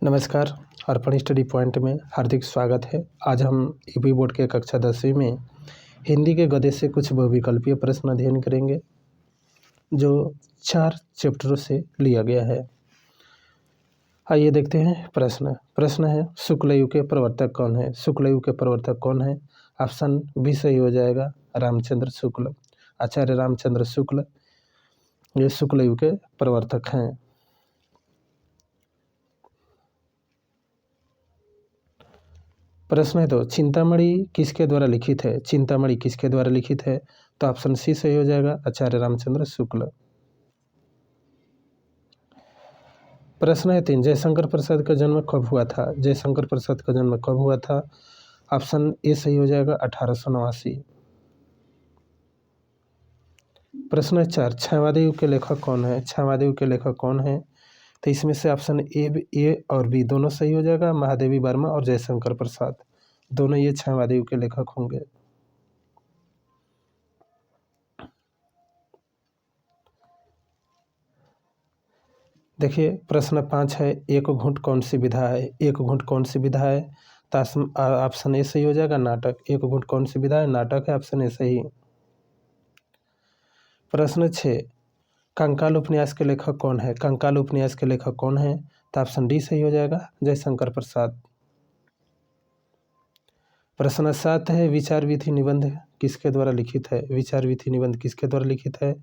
नमस्कार। अर्पण study point में हार्दिक स्वागत है। आज हम यूपी बोर्ड के कक्षा 10वीं में हिंदी के गद्य से कुछ बहुविकल्पीय प्रश्न अध्ययन करेंगे जो 4 चैप्टरों से लिया गया है। आइए देखते हैं प्रश्न है, शुक्ल युग के प्रवर्तक कौन है? शुक्ल युग के प्रवर्तक कौन है? ऑप्शन बी सही हो जाएगा, रामचंद्र शुक्ल। आचार्य रामचंद्र शुक्ल ये शुक्ल युग के प्रवर्तक हैं। प्रश्न है तो चिंतामणि किसके द्वारा लिखित है? चिंतामणि किसके द्वारा लिखित है? तो ऑप्शन सी सही हो जाएगा, आचार्य रामचंद्र शुक्ल। प्रश्न है 3, जयशंकर प्रसाद का जन्म कब हुआ था? जयशंकर प्रसाद का जन्म कब हुआ था? ऑप्शन ए सही हो जाएगा, 1889। प्रश्न है 4, छायावादी युग के लेखक कौन है? छायावादी युग के लेखक कौन है? तो इसमें से ऑप्शन ए और बी दोनों सही हो जाएगा। महादेवी वर्मा और जयशंकर प्रसाद दोनों ये छायावादी युग के लेखक होंगे। देखिए प्रश्न 5 है, एक घूंट कौन सी विधा है? एक घूंट कौन सी विधा है? तो ऑप्शन ए सही हो जाएगा, नाटक। एक घूंट कौन सी विधा है? नाटक है, ऑप्शन ए सही। प्रश्न 6, कंकाल उपन्यास के लेखक कौन है? कंकाल उपन्यास के लेखक कौन है? तो ऑप्शन डी सही हो जाएगा, जयशंकर प्रसाद। प्रश्न 7 है, विचार विधि निबंध किसके द्वारा लिखित है? विचार विधि निबंध किसके द्वारा लिखित है?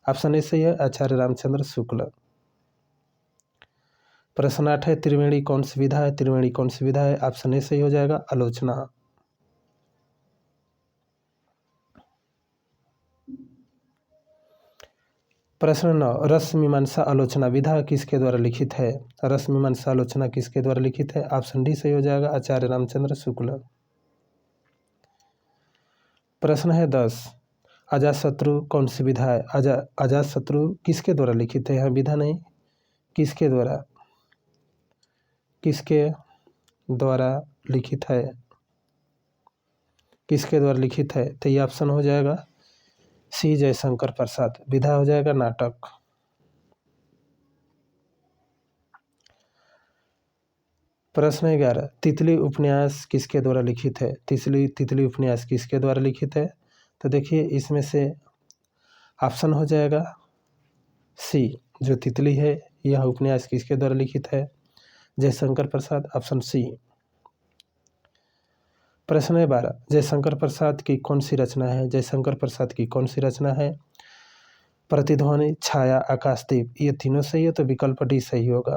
ऑप्शन ए सही है, आचार्य रामचंद्र शुक्ल। प्रश्न 8 है, त्रिवेणी कौन सी विधा है? त्रिवेणी कौन सी विधा है? ऑप्शन ए सही हो जाएगा, आलोचना। प्रश्न 9, रस मीमांसा आलोचना विधा किसके द्वारा लिखित है? रस मीमांसा आलोचना किसके द्वारा लिखित है? ऑप्शन डी सही हो जाएगा, आचार्य रामचंद्र शुक्ल। प्रश्न है 10, अजातशत्रु कौन सी विधा है? अजातशत्रु किसके द्वारा लिखित है? यहाँ विधा नहीं, किसके द्वारा लिखित है? किसके द्वारा लिखित है? तो ये ऑप्शन हो जाएगा सी, जयशंकर प्रसाद। विधा हो जाएगा नाटक। प्रश्न 11, तितली उपन्यास किसके द्वारा लिखित है? तितली उपन्यास किसके द्वारा लिखित है? तो देखिए इसमें से ऑप्शन हो जाएगा सी, जो तितली है यह उपन्यास किसके द्वारा लिखित है? Jaishankar Prasad, option C. प्रश्न 12, जयशंकर प्रसाद की कौन सी रचना है? जयशंकर प्रसाद की कौन सी रचना है? प्रतिध्वनि, छाया, आकाशदीप ये तीनों सही है, तो विकल्प डी सही होगा।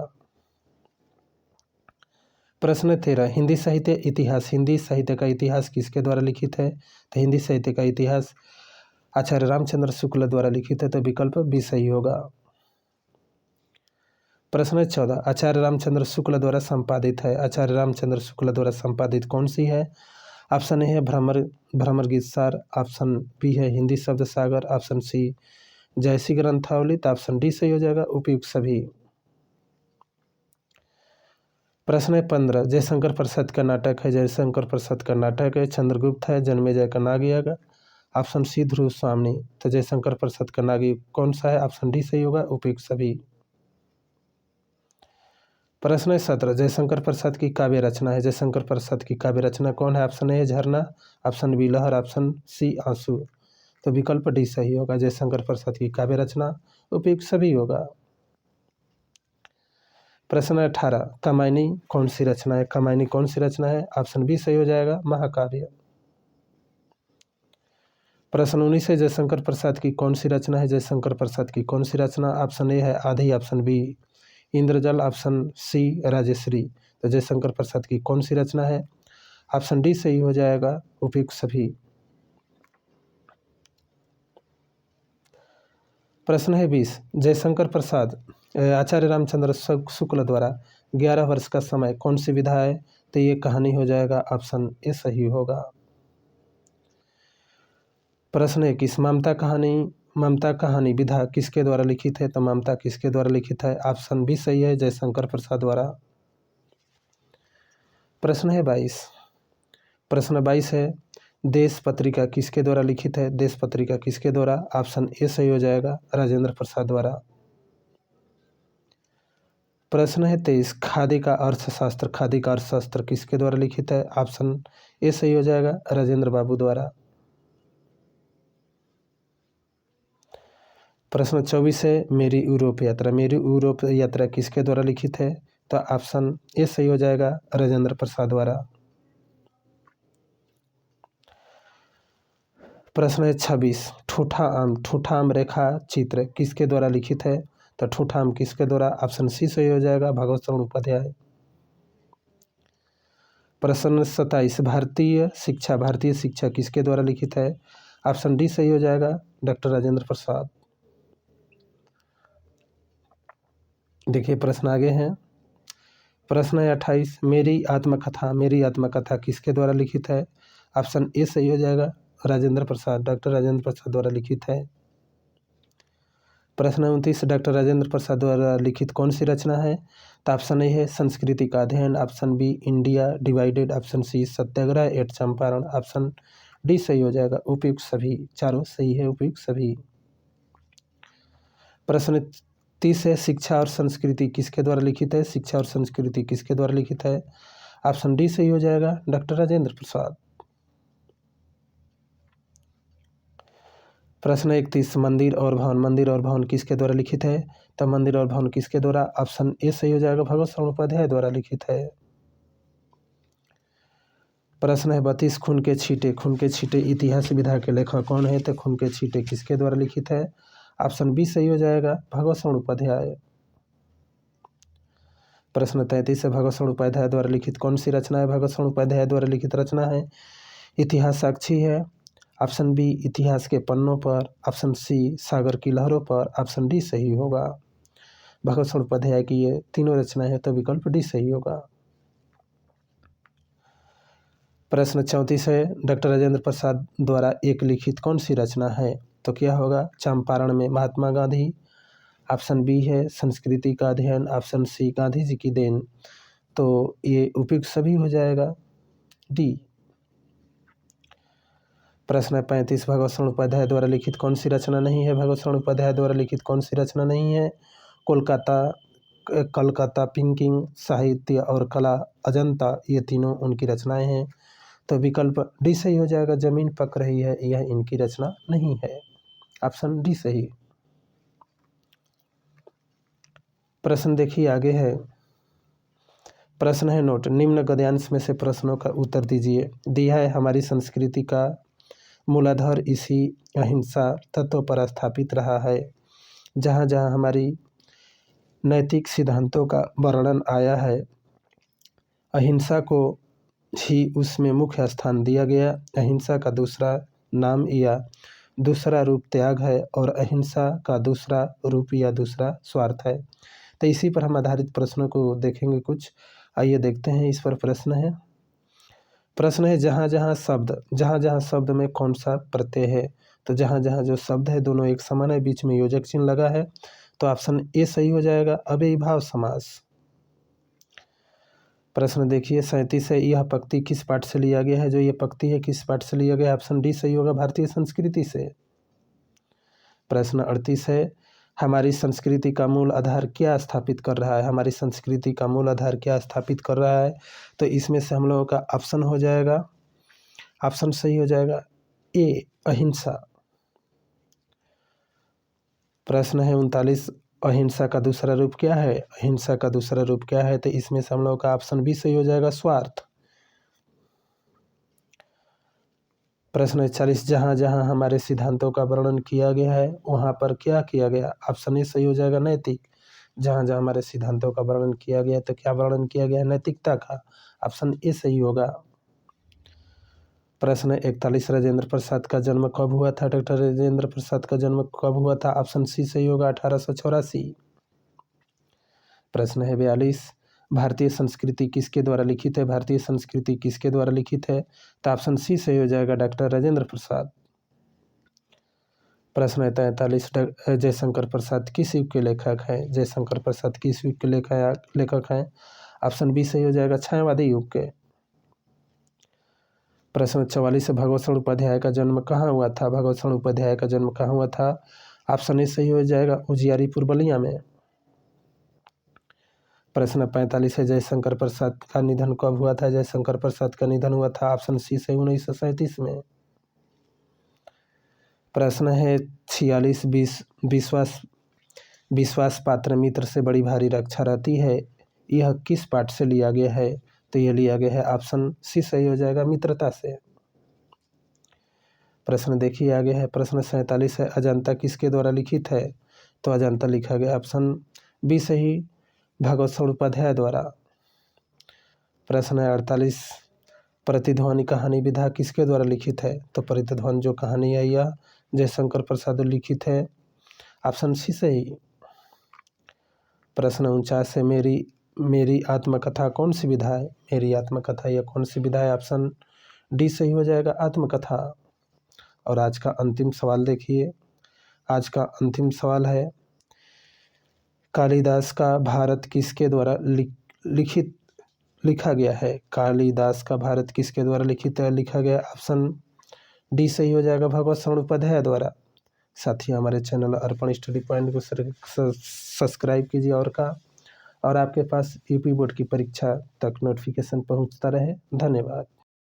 प्रश्न 13, हिंदी साहित्य इतिहास, हिंदी साहित्य का इतिहास किसके द्वारा लिखित है? तो हिंदी साहित्य का इतिहास आचार्य रामचंद्र शुक्ल द्वारा लिखित है, तो विकल्प बी सही होगा। प्रश्न 14, आचार्य रामचंद्र शुक्ल द्वारा संपादित है। आचार्य रामचंद्र शुक्ल द्वारा संपादित कौन सी है? ऑप्शन ए है भ्रमर गीत सार, ऑप्शन बी है हिंदी शब्द सागर, ऑप्शन सी जयसी ग्रंथावली, तो ऑप्शन डी सही हो जाएगा, उपयुक्त सभी। प्रश्न 15, जयशंकर प्रसाद का नाटक है। जयशंकर प्रसाद का नाटक है चंद्रगुप्त है, जन्मेजय का नागयज्ञ, ऑप्शन सी ध्रुव स्वामी। तो जयशंकर प्रसाद का नागयज्ञ कौन सा है? ऑप्शन डी सही होगा, उपयुक्त सभी। प्रश्न 17, जयशंकर प्रसाद की काव्य रचना है। जयशंकर प्रसाद की काव्य रचना कौन है? ऑप्शन ए झरना, ऑप्शन बी लहर, ऑप्शन सी आंसू। तो विकल्प डी सही होगा, जयशंकर प्रसाद की काव्य रचना उपयुक्त सभी होगा। प्रश्न 18, कामायनी कौन सी रचना है? कामायनी कौन सी रचना है? ऑप्शन बी सही हो जाएगा, महाकाव्य। प्रश्न 19 है, जयशंकर प्रसाद की कौन सी रचना है? जयशंकर प्रसाद की कौन सी रचना? ऑप्शन ए है Aandhi, option B Indrajaal, option C Rajshri. तो जयशंकर प्रसाद की कौन सी रचना है? ऑप्शन डी सही हो जाएगा, उपयुक्त सभी। प्रश्न है 20, जयशंकर प्रसाद आचार्य रामचंद्र शुक्ल द्वारा 11 वर्ष का समय कौन सी विधा है? तो ये कहानी हो जाएगा, ऑप्शन ए सही होगा। प्रश्न 21, ममता कहानी विधा किसके द्वारा लिखित है? तो ममता किसके द्वारा लिखित है? ऑप्शन बी सही है, जयशंकर प्रसाद द्वारा। प्रश्न है 22, प्रश्न 22 है, देश पत्रिका किसके द्वारा लिखित है? देश पत्रिका किसके द्वारा? ऑप्शन ए सही हो जाएगा, राजेंद्र प्रसाद द्वारा। प्रश्न है 23, खादी का अर्थशास्त्र, खादी का अर्थशास्त्र किसके द्वारा लिखित है? ऑप्शन ए सही हो जाएगा, राजेंद्र बाबू द्वारा। प्रश्न 24 है, मेरी यूरोप यात्रा, मेरी यूरोप यात्रा किसके द्वारा लिखित है? तो ऑप्शन ए सही हो जाएगा, राजेंद्र प्रसाद द्वारा। प्रश्न है 26, ठूठा आम रेखा चित्र किसके द्वारा लिखित है? तो ठूठा आम किसके द्वारा? ऑप्शन सी सही हो जाएगा, भगवत शरण उपाध्याय। प्रश्न 27, भारतीय शिक्षा किसके द्वारा लिखित है? ऑप्शन डी सही हो जाएगा, डॉक्टर राजेंद्र प्रसाद। देखिए प्रश्न आगे हैं। प्रश्न है 28, मेरी आत्मकथा किसके द्वारा लिखित है? ऑप्शन ए सही हो जाएगा, राजेंद्र प्रसाद, डॉक्टर राजेंद्र प्रसाद द्वारा लिखित है। प्रश्न 29, डॉक्टर राजेंद्र प्रसाद द्वारा लिखित कौन सी रचना है? तो ऑप्शन ए है संस्कृति का अध्ययन, option B India divided, option C Satyagraha at Champaran, option D सही हो जाएगा, उपयुक्त सभी। चारों सही है, उपयुक्त सभी। प्रश्न 30 है, शिक्षा और संस्कृति किसके द्वारा लिखित है? शिक्षा और संस्कृति किसके द्वारा लिखित है? ऑप्शन डी सही हो जाएगा, डॉक्टर राजेंद्र प्रसाद। प्रश्न 31, मंदिर और भवन किसके द्वारा लिखित है? तो मंदिर और भवन किसके द्वारा? ऑप्शन ए सही हो जाएगा, भगवत शरण उपाध्याय द्वारा लिखित है। प्रश्न है 32, खून के छींटे इतिहास विधा के लेखक कौन है? तो खून के छींटे किसके द्वारा लिखित है? ऑप्शन बी सही हो जाएगा, भगवत शरण उपाध्याय। प्रश्न 33 है, भगवत शरण उपाध्याय द्वारा लिखित कौन सी रचना है? भगवत शरण उपाध्याय द्वारा लिखित रचना है इतिहास साक्षी है, ऑप्शन बी इतिहास के पन्नों पर, ऑप्शन सी सागर की लहरों पर, ऑप्शन डी सही होगा। भगवत शरण उपाध्याय की ये तीनों रचनाएं हैं, तो विकल्प डी सही होगा। प्रश्न 34 है, डॉक्टर राजेंद्र प्रसाद द्वारा एक लिखित कौन सी रचना है? तो क्या होगा? चंपारण में महात्मा गांधी, ऑप्शन बी है संस्कृति का अध्ययन, ऑप्शन सी गांधी जी की देन, तो ये उपयुक्त सभी हो जाएगा, डी। प्रश्न 35, भगवत शरण उपाध्याय द्वारा लिखित कौन सी रचना नहीं है? भगवत शरण उपाध्याय द्वारा लिखित कौन सी रचना नहीं है? कलकत्ता पिंकिंग, साहित्य और कला, अजंता, ये तीनों उनकी रचनाएं हैं, तो विकल्प डी सही हो जाएगा, जमीन पक रही है, यह इनकी रचना नहीं है, ऑप्शन डी सही। प्रश्न देखिए आगे है। प्रश्न है नोट, निम्न गद्यांश में से प्रश्नों का उत्तर दीजिए। दिया है, हमारी संस्कृति का मूलाधार इसी अहिंसा तत्व पर स्थापित रहा है। जहाँ जहाँ हमारी नैतिक सिद्धांतों का वर्णन आया है, अहिंसा को ही उसमें मुख्य स्थान दिया गया। अहिंसा का दूसरा नाम या दूसरा रूप त्याग है, और अहिंसा का दूसरा रूप या दूसरा स्वार्थ है। तो इसी पर हम आधारित प्रश्नों को देखेंगे कुछ। आइए देखते हैं। इस पर प्रश्न है जहाँ जहाँ शब्द में कौन सा प्रत्यय है? तो जहाँ जहाँ जो शब्द है दोनों एक समान है, बीच में योजक चिन्ह लगा है, तो ऑप्शन ए सही हो जाएगा, अव्ययीभाव समास। प्रश्न देखिए 37 है, यह पंक्ति किस पाठ से लिया गया है? जो ये पंक्ति है किस पाठ से लिया गया? ऑप्शन डी सही होगा, भारतीय संस्कृति से। प्रश्न 38 है, हमारी संस्कृति का मूल आधार क्या स्थापित कर रहा है? हमारी संस्कृति का मूल आधार क्या स्थापित कर रहा है? तो इसमें से हम लोगों का ऑप्शन हो जाएगा, ऑप्शन सही हो जाएगा ए, अहिंसा। प्रश्न है 39, अहिंसा का दूसरा रूप क्या है? अहिंसा का दूसरा रूप क्या है? तो इसमें से हम लोगों का ऑप्शन बी सही हो जाएगा, स्वार्थ। प्रश्न 40, जहाँ जहाँ हमारे सिद्धांतों का वर्णन किया गया है वहाँ पर क्या किया गया? ऑप्शन ए सही हो जाएगा, नैतिक। जहाँ जहाँ हमारे सिद्धांतों का वर्णन किया गया है, तो क्या वर्णन किया गया है? नैतिकता का, ऑप्शन ए सही होगा। प्रश्न 41, राजेंद्र प्रसाद का जन्म कब हुआ था? डॉक्टर राजेंद्र प्रसाद का जन्म कब हुआ था? ऑप्शन सी सही होगा, 1884। प्रश्न है 42, भारतीय संस्कृति किसके द्वारा लिखित है? भारतीय संस्कृति किसके द्वारा लिखित है? तो ऑप्शन सी सही हो जाएगा, डॉक्टर राजेंद्र प्रसाद। प्रश्न है 43, जयशंकर प्रसाद किस युग के लेखक हैं? जयशंकर प्रसाद किस युग के लेखक हैं? ऑप्शन बी सही हो जाएगा, छायावादी युग के। प्रश्न 44, भगवत शरण उपाध्याय का जन्म कहाँ हुआ था? भगवत शरण उपाध्याय का जन्म कहाँ हुआ था? ऑप्शन ए सही हो जाएगा, उजियारपुर बलिया में। प्रश्न 45 है, जयशंकर प्रसाद का निधन कब हुआ था? जयशंकर प्रसाद का निधन हुआ था ऑप्शन सी से 1937 में। प्रश्न है 46, विश्वास पात्र मित्र से बड़ी भारी रक्षा रहती है, यह किस पाठ से लिया गया है? तो यह लिया गया है ऑप्शन सी सही हो जाएगा, मित्रता से। प्रश्न देखिए आगे है, प्रश्न 47 है, अजंता किसके द्वारा लिखित है? तो अजंता लिखा गया ऑप्शन बी सही, भगवत स्वरूप उपाध्याय द्वारा। प्रश्न है 48, प्रतिध्वनि कहानी विधा किसके द्वारा लिखित है? तो प्रतिध्वनि जो कहानी है यह जयशंकर प्रसाद लिखित है, ऑप्शन सी सही। प्रश्न 49 है, मेरी आत्मकथा कौन सी विधा है? मेरी आत्मकथा यह कौन सी विधा है? ऑप्शन डी सही हो जाएगा, आत्मकथा। और आज का अंतिम सवाल देखिए, आज का अंतिम सवाल है, कालिदास का भारत किसके द्वारा लिखा गया है? कालिदास का भारत किसके द्वारा लिखा गया? ऑप्शन डी सही हो जाएगा, भगवत स्वरूप उपाध्याय द्वारा। साथियों, हमारे चैनल अर्पण स्टडी पॉइंट को सब्सक्राइब कीजिए और आपके पास यूपी बोर्ड की परीक्षा तक नोटिफिकेशन पहुंचता रहे। धन्यवाद।